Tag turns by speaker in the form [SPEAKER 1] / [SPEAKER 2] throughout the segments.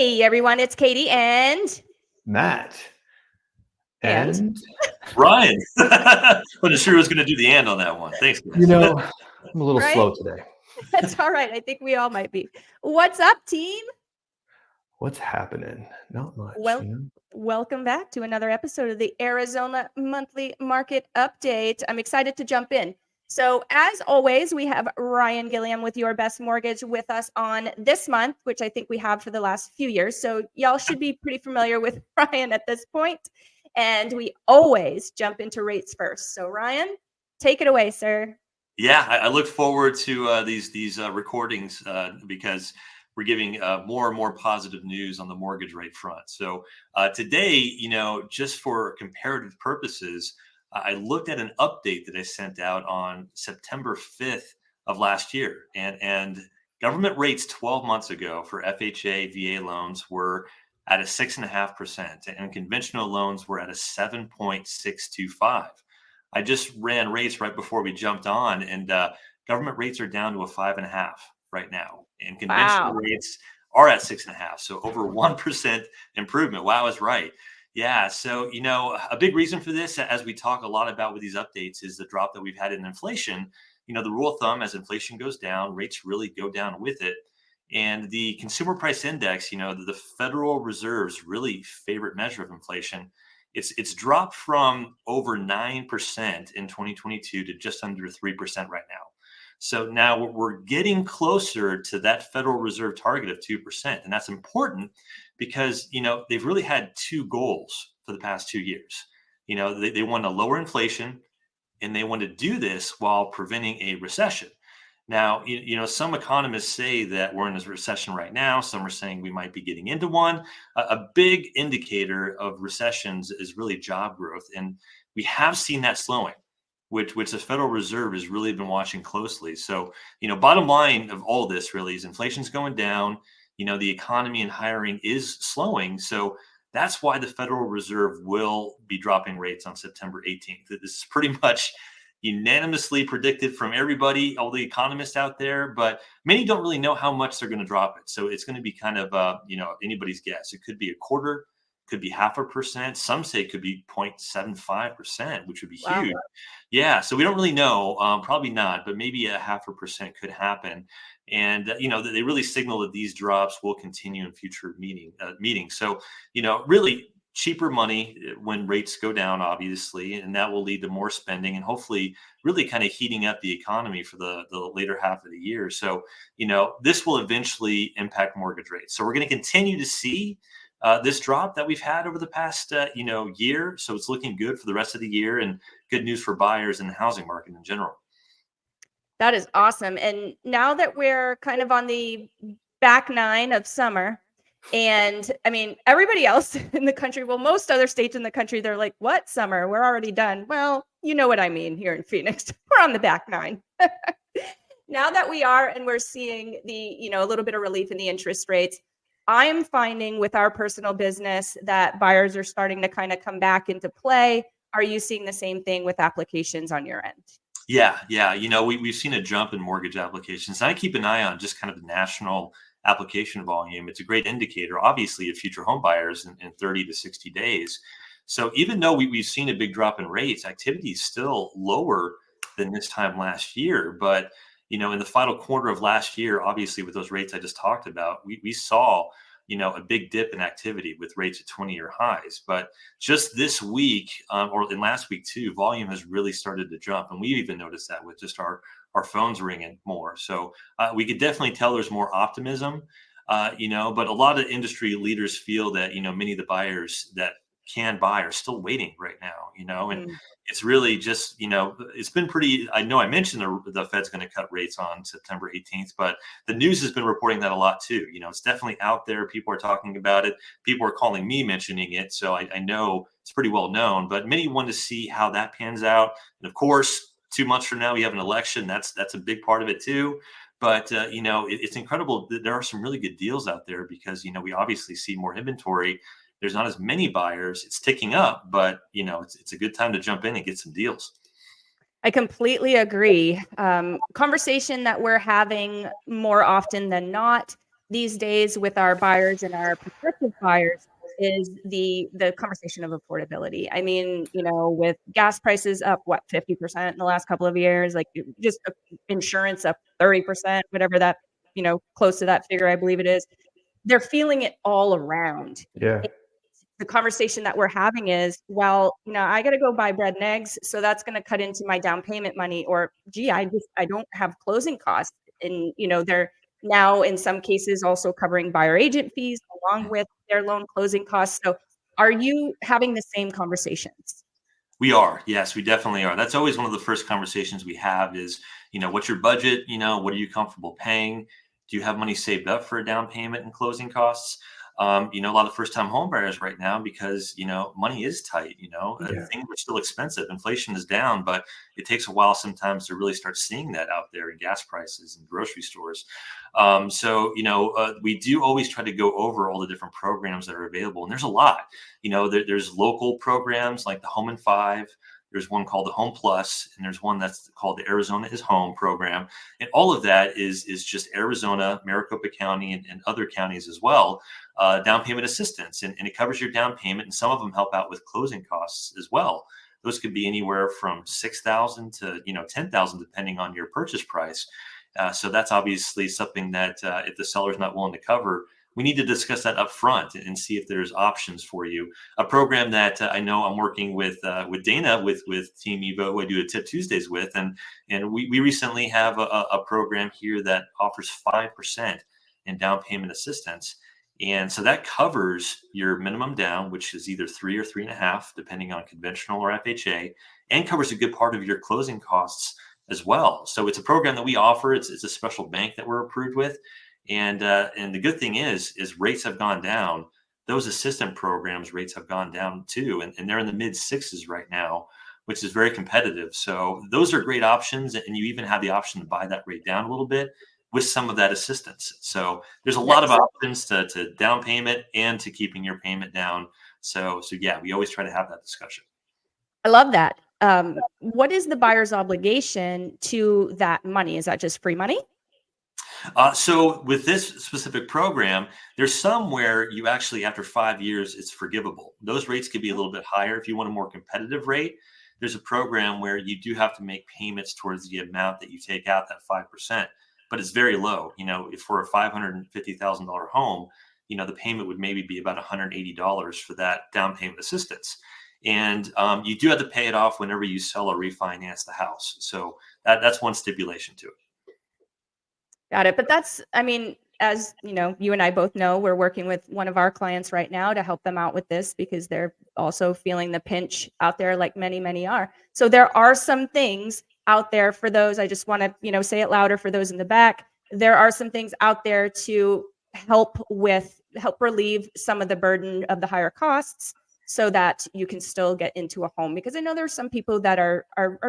[SPEAKER 1] Hey everyone, it's Katie and
[SPEAKER 2] Matt.
[SPEAKER 1] And
[SPEAKER 3] Ryan. Wasn't sure who was going to do the and on that one. Thanks, guys.
[SPEAKER 2] I'm a little
[SPEAKER 1] Right?
[SPEAKER 2] slow today.
[SPEAKER 1] That's all right. I think we all might be. What's up, team?
[SPEAKER 2] What's happening? Not much.
[SPEAKER 1] Well, welcome back to another episode of the Arizona Monthly Market Update. I'm excited to jump in. So as always, we have Ryan Gilliam with Your Best Mortgage with us on this month, which I think we have for the last few years. So y'all should be pretty familiar with Ryan at this point. And we always jump into rates first. So Ryan, take it away, sir.
[SPEAKER 3] Yeah, I look forward to these recordings because we're giving more and more positive news on the mortgage rate front. So today, just for comparative purposes, I looked at an update that I sent out on September 5th of last year. And government rates 12 months ago for FHA, VA loans were at a 6.5%, and conventional loans were at a 7.625. I just ran rates right before we jumped on, and government rates are down to a 5.5 right now, and conventional rates are at 6.5. So over 1% improvement. Wow, I was right. Yeah. So, a big reason for this, as we talk a lot about with these updates, is the drop that we've had in inflation. The rule of thumb, as inflation goes down, rates really go down with it. And the consumer price index, the Federal Reserve's really favorite measure of inflation, it's dropped from over 9% in 2022 to just under 3% right now. So now we're getting closer to that Federal Reserve target of 2%. And that's important because, they've really had two goals for the past 2 years. They want to lower inflation, and they want to do this while preventing a recession. Now, some economists say that we're in a recession right now. Some are saying we might be getting into one. A big indicator of recessions is really job growth. And we have seen that slowing, which the Federal Reserve has really been watching closely. So, bottom line of all this really is inflation's going down. The economy and hiring is slowing. So that's why the Federal Reserve will be dropping rates on September 18th. This is pretty much unanimously predicted from everybody, all the economists out there, but many don't really know how much they're going to drop it. So it's going to be kind of, anybody's guess. It could be a quarter, could be 0.5%. Some say it could be 0.75%, which would be huge. Yeah. So we don't really know, probably not, but maybe a 0.5% could happen. And, they really signal that these drops will continue in future meetings. So, really cheaper money when rates go down, obviously, and that will lead to more spending and hopefully really kind of heating up the economy for the later half of the year. So, this will eventually impact mortgage rates. So we're going to continue to see this drop that we've had over the past, year. So it's looking good for the rest of the year and good news for buyers and the housing market in general.
[SPEAKER 1] That is awesome. And now that we're kind of on the back nine of summer, and I mean, everybody else in the country, well, most other states in the country, they're like, what summer? We're already done. Well, you know what I mean here in Phoenix. We're on the back nine. Now that we are, and we're seeing the, a little bit of relief in the interest rates, I'm finding with our personal business that buyers are starting to kind of come back into play. Are you seeing the same thing with applications on your end?
[SPEAKER 3] Yeah. We've seen a jump in mortgage applications. And I keep an eye on just kind of the national application volume. It's a great indicator, obviously, of future home buyers in 30 to 60 days. So even though we've seen a big drop in rates, activity is still lower than this time last year. But, in the final quarter of last year, obviously, with those rates I just talked about, we saw a big dip in activity with rates at 20-year highs. But just this week, or in last week too, volume has really started to jump. And we've even noticed that with just our phones ringing more. So we could definitely tell there's more optimism, but a lot of industry leaders feel that, many of the buyers that can buy are still waiting right now, and it's really just, it's been pretty, I know I mentioned the Fed's going to cut rates on September 18th, but the news has been reporting that a lot too. It's definitely out there. People are talking about it. People are calling me mentioning it. So I know it's pretty well known, but many want to see how that pans out. And of course, 2 months from now, we have an election. That's a big part of it too. But, it's incredible that there are some really good deals out there because, we obviously see more inventory. There's not as many buyers. It's ticking up, but, it's a good time to jump in and get some deals.
[SPEAKER 1] I completely agree. Conversation that we're having more often than not, these days with our buyers and our prospective buyers is the conversation of affordability. I mean, with gas prices up, what, 50% in the last couple of years, like just insurance up 30%, whatever that, close to that figure, I believe it is. They're feeling it all around.
[SPEAKER 2] Yeah.
[SPEAKER 1] The conversation that we're having is, well, I got to go buy bread and eggs, so that's going to cut into my down payment money, or gee, I don't have closing costs. And they're now in some cases also covering buyer agent fees along with their loan closing costs. So are you having the same conversations?
[SPEAKER 3] We are. Yes, we definitely are. That's always one of the first conversations we have is, what's your budget? What are you comfortable paying? Do you have money saved up for a down payment and closing costs? A lot of first time home buyers right now, because, money is tight,
[SPEAKER 2] Yeah.
[SPEAKER 3] things are still expensive. Inflation is down, but it takes a while sometimes to really start seeing that out there in gas prices and grocery stores. We do always try to go over all the different programs that are available. And there's a lot, there's local programs like the Home in 5. There's one called the Home Plus, and there's one that's called the Arizona is Home program. And all of that is just Arizona, Maricopa County, and other counties as well, down payment assistance. And it covers your down payment, and some of them help out with closing costs as well. Those could be anywhere from $6,000 to $10,000, depending on your purchase price. So that's obviously something that if the seller's not willing to cover, we need to discuss that up front and see if there's options for you. A program that I know I'm working with Dana with Team Evo, who I do a Tip Tuesdays with, and we recently have a program here that offers 5% in down payment assistance. And so that covers your minimum down, which is either 3 or 3.5, depending on conventional or FHA, and covers a good part of your closing costs as well. So it's a program that we offer. It's a special bank that we're approved with. And the good thing is rates have gone down. Those assistant programs rates have gone down too, and they're in the mid 6s right now, which is very competitive. So those are great options, and you even have the option to buy that rate down a little bit with some of that assistance. So there's a lot of options to down payment and to keeping your payment down. So yeah, we always try to have that discussion.
[SPEAKER 1] I love that. What is the buyer's obligation to that money? Is that just free money?
[SPEAKER 3] So with this specific program, there's some where you actually, after 5 years, it's forgivable. Those rates could be a little bit higher. If you want a more competitive rate, there's a program where you do have to make payments towards the amount that you take out, that 5%, but it's very low. If for a $550,000 home, the payment would maybe be about $180 for that down payment assistance. And you do have to pay it off whenever you sell or refinance the house. So that's one stipulation to it.
[SPEAKER 1] Got it. But as you and I both know, we're working with one of our clients right now to help them out with this because they're also feeling the pinch out there like many, many are. So there are some things out there for those. I just want to, say it louder for those in the back. There are some things out there to help relieve some of the burden of the higher costs so that you can still get into a home. Because I know there's some people that are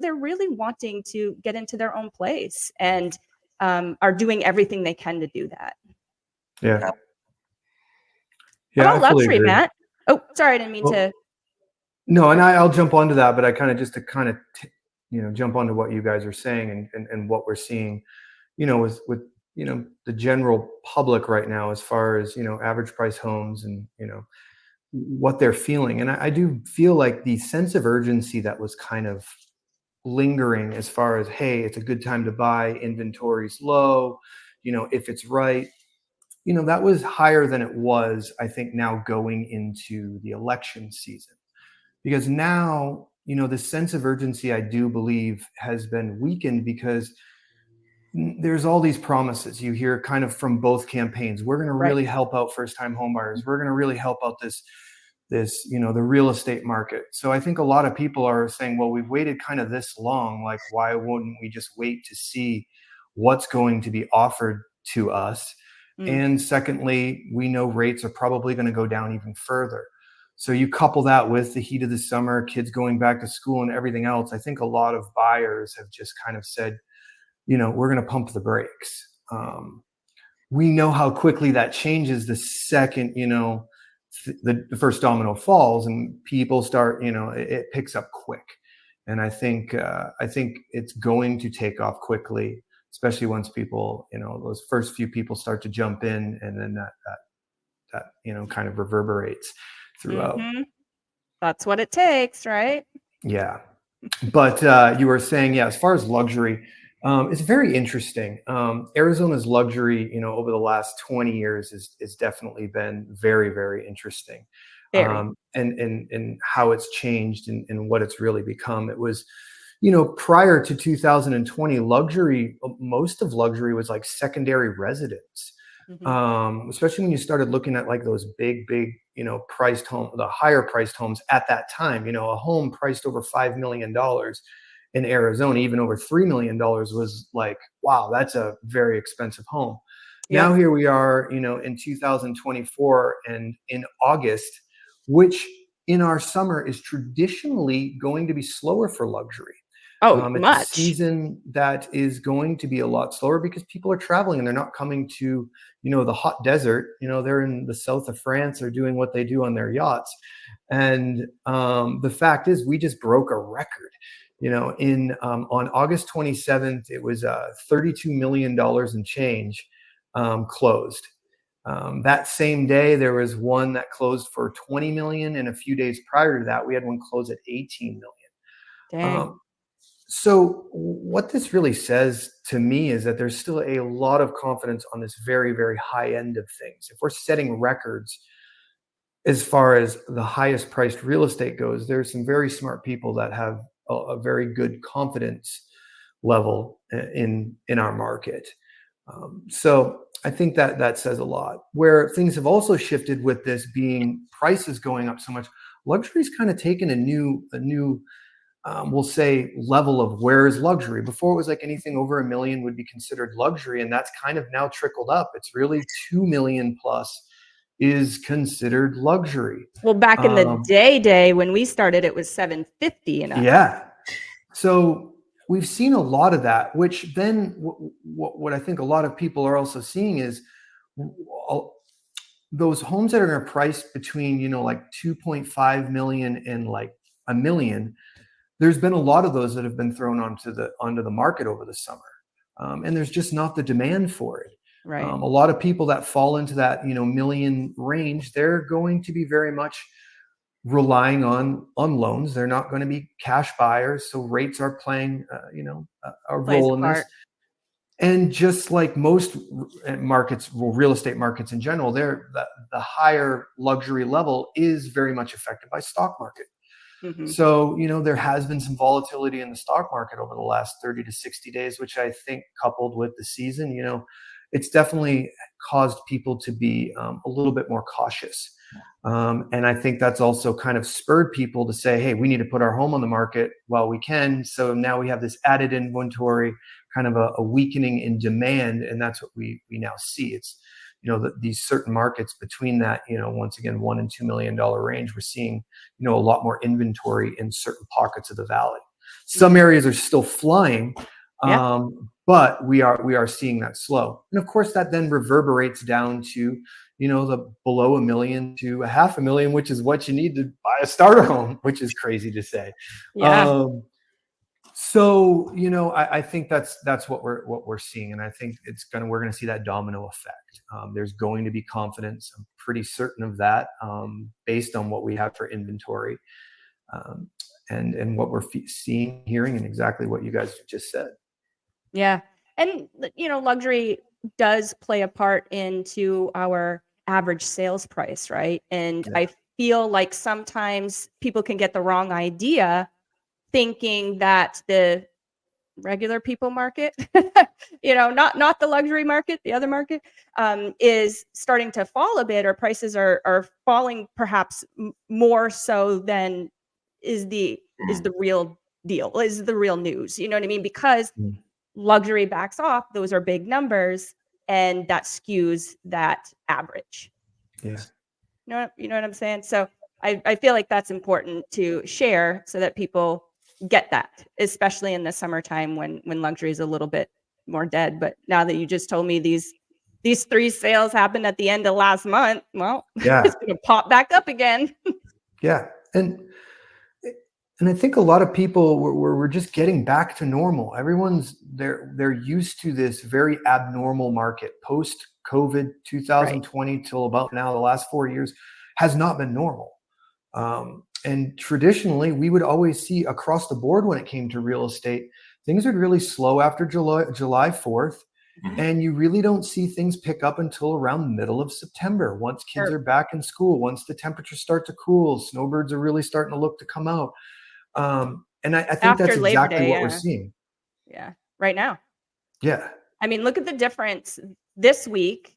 [SPEAKER 1] they're really wanting to get into their own place and are doing everything they can to do that.
[SPEAKER 2] Yeah.
[SPEAKER 1] About
[SPEAKER 2] I fully
[SPEAKER 1] luxury,
[SPEAKER 2] agree.
[SPEAKER 1] Matt. Oh, sorry, I didn't mean to.
[SPEAKER 2] No, and I'll jump onto that, but I kind of jump onto what you guys are saying and what we're seeing, with the general public right now, as far as, average price homes and, what they're feeling. And I do feel like the sense of urgency that was kind of lingering as far as, hey, it's a good time to buy, inventory's low, if it's right, that was higher than it was, I think, now going into the election season. Because now, the sense of urgency, I do believe, has been weakened because there's all these promises you hear kind of from both campaigns. We're going to really help out first-time homebuyers. We're going to really help out this, the real estate market. So I think a lot of people are saying, well, we've waited kind of this long. Like, why wouldn't we just wait to see what's going to be offered to us? And secondly, we know rates are probably going to go down even further. So you couple that with the heat of the summer, kids going back to school and everything else. I think a lot of buyers have just kind of said, we're going to pump the brakes. We know how quickly that changes the second, the first domino falls and people start, it picks up quick. And I think it's going to take off quickly. especially once people, those first few people start to jump in, and then that kind of reverberates throughout.
[SPEAKER 1] Mm-hmm. That's what it takes, right?
[SPEAKER 2] Yeah. But you were saying, yeah, as far as luxury, it's very interesting. Arizona's luxury, over the last 20 years is definitely been very, very interesting.
[SPEAKER 1] Very.
[SPEAKER 2] And how it's changed and what it's really become. It was, prior to 2020, most of luxury was like secondary residence.
[SPEAKER 1] Mm-hmm.
[SPEAKER 2] Especially when you started looking at like those big, priced the higher priced homes at that time. A home priced over $5 million in Arizona, even over $3 million, was like, wow, that's a very expensive home.
[SPEAKER 1] Yeah.
[SPEAKER 2] Now here we are, in 2024 and in August, which in our summer is traditionally going to be slower for luxury.
[SPEAKER 1] Oh,
[SPEAKER 2] It's a
[SPEAKER 1] much.
[SPEAKER 2] season that is going to be a lot slower because people are traveling and they're not coming to, the hot desert. They're in the south of France or doing what they do on their yachts. And the fact is, we just broke a record. On August 27th, it was $32 million and change closed. That same day, there was one that closed for 20 million, and a few days prior to that, we had one close at 18 million.
[SPEAKER 1] Dang.
[SPEAKER 2] So what this really says to me is that there's still a lot of confidence on this very, very high end of things. If we're setting records as far as the highest priced real estate goes, there's some very smart people that have a very good confidence level in our market. So I think that says a lot. Where things have also shifted with this being prices going up so much, luxury's kind of taken a new we'll say level of where is luxury. Before it was like anything over $1 million would be considered luxury, and that's kind of now trickled up. It's really 2 million plus is considered luxury.
[SPEAKER 1] Well, back in the day when we started, it was 750 and up.
[SPEAKER 2] Yeah. So we've seen a lot of that, which then what I think a lot of people are also seeing is those homes that are going to price between, like 2.5 million and like $1 million. There's been a lot of those that have been thrown onto the market over the summer. And there's just not the demand for it.
[SPEAKER 1] Right.
[SPEAKER 2] A lot of people that fall into that, million range, they're going to be very much relying on loans. They're not going to be cash buyers. So rates are playing, a role in this. And just like most markets, real estate markets in general, the higher luxury level is very much affected by stock market.
[SPEAKER 1] Mm-hmm.
[SPEAKER 2] So, there has been some volatility in the stock market over the last 30 to 60 days, which I think coupled with the season, it's definitely caused people to be a little bit more cautious. And I think that's also kind of spurred people to say, hey, we need to put our home on the market while we can. So now we have this added inventory, kind of a weakening in demand. And that's what we now see. It's, these certain markets between that, once again, $1 and $2 million range, we're seeing, a lot more inventory in certain pockets of the valley. Some areas are still flying, but we are seeing that slow. And of course, that then reverberates down to, the below $1 million to $500,000, which is what you need to buy a starter home, which is crazy to say.
[SPEAKER 1] Yeah.
[SPEAKER 2] So, I think that's what we're seeing. And I think we're going to see that domino effect. There's going to be confidence. I'm pretty certain of that, based on what we have for inventory, and what we're seeing, hearing, and exactly what you guys just said.
[SPEAKER 1] Yeah. And, luxury does play a part into our average sales price, right? And I feel like sometimes people can get the wrong idea thinking that the regular people market, not the luxury market, the other market, is starting to fall a bit, or prices are falling perhaps more so than is the real deal, is the real news. You know what I mean? Because luxury backs off, those are big numbers, and that skews that average.
[SPEAKER 2] Yeah.
[SPEAKER 1] You know what I'm saying? So I feel like that's important to share so that people get that, especially in the summertime when luxury is a little bit more dead. But now that you just told me these 3 sales happened at the end of last month, well, it's going to pop back up again.
[SPEAKER 2] Yeah. And And I think a lot of people we're just getting back to normal. Everyone's they're used to this very abnormal market. Post COVID 2020 till about now, the last 4 years has not been normal. And traditionally, we would always see across the board when it came to real estate, things would really slow after July 4th. And you really don't see things pick up until around the middle of September. Once kids are back in school, once the temperatures start to cool, snowbirds are really starting to look to come out. And I think
[SPEAKER 1] After
[SPEAKER 2] that's
[SPEAKER 1] Labor
[SPEAKER 2] exactly
[SPEAKER 1] Day,
[SPEAKER 2] what we're seeing.
[SPEAKER 1] Yeah, right now.
[SPEAKER 2] Yeah.
[SPEAKER 1] I mean, look at the difference this week,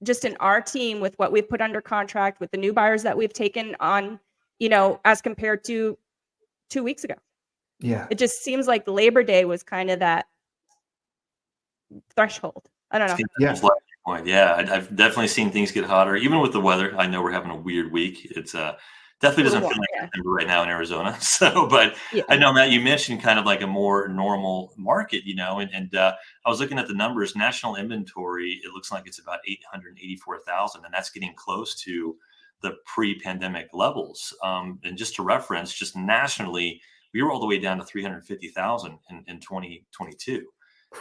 [SPEAKER 1] just in our team with what we've put under contract, with the new buyers that we've taken on, as compared to 2 weeks ago.
[SPEAKER 2] Yeah.
[SPEAKER 1] It just seems like Labor Day was kind of that threshold. I don't know.
[SPEAKER 3] Yeah, I've definitely seen things get hotter, even with the weather. I know we're having a weird week. It's definitely doesn't feel like September right now in Arizona. So, but I know, Matt, you mentioned kind of like a more normal market, and I was looking at the numbers. National inventory, it looks like it's about 884,000, and that's getting close to the pre-pandemic levels. And just to reference, just nationally, we were all the way down to 350,000 in 2022.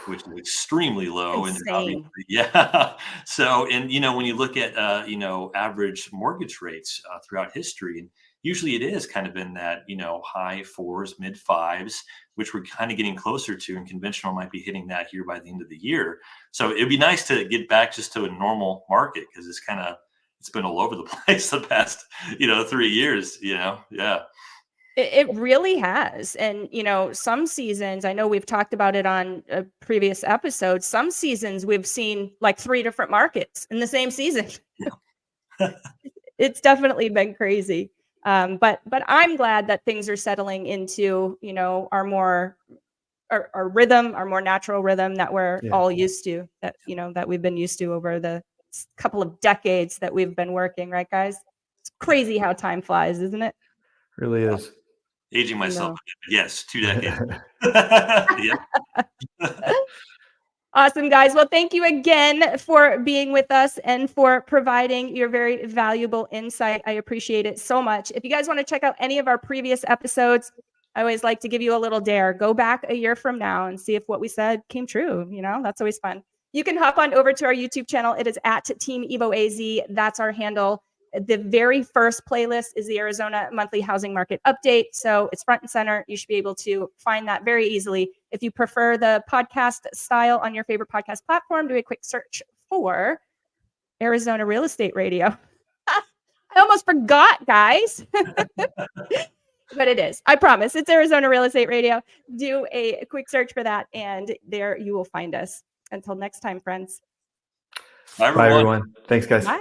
[SPEAKER 3] Which is extremely low.
[SPEAKER 1] Insane.
[SPEAKER 3] And yeah. So, and when you look at average mortgage rates throughout history, and usually it is kind of in that high 4s, mid 5s, which we're kind of getting closer to, and conventional might be hitting that here by the end of the year. So it'd be nice to get back just to a normal market, because it's been all over the place the past 3 years. Yeah.
[SPEAKER 1] It really has. And, some seasons, I know we've talked about it on a previous episode, some seasons we've seen like 3 different markets in the same season. It's definitely been crazy. But I'm glad that things are settling into, our rhythm, our more natural rhythm that we're all used to, that we've been used to over the couple of decades that we've been working, right, guys? It's crazy how time flies, isn't it?
[SPEAKER 2] Really is.
[SPEAKER 3] Aging myself. Yes, 2 decades.
[SPEAKER 1] Awesome, guys. Well, thank you again for being with us and for providing your very valuable insight. I appreciate it so much. If you guys want to check out any of our previous episodes, I always like to give you a little dare. Go back a year from now and see if what we said came true. That's always fun. You can hop on over to our YouTube channel. It is at Team Evo AZ. That's our handle. The very first playlist is the Arizona Monthly Housing Market Update. So it's front and center. You should be able to find that very easily. If you prefer the podcast style on your favorite podcast platform, do a quick search for Arizona Real Estate Radio. I almost forgot, guys. But it is. I promise. It's Arizona Real Estate Radio. Do a quick search for that, and there you will find us. Until next time, friends.
[SPEAKER 3] Bye,
[SPEAKER 2] everyone. Thanks, guys.
[SPEAKER 1] Bye.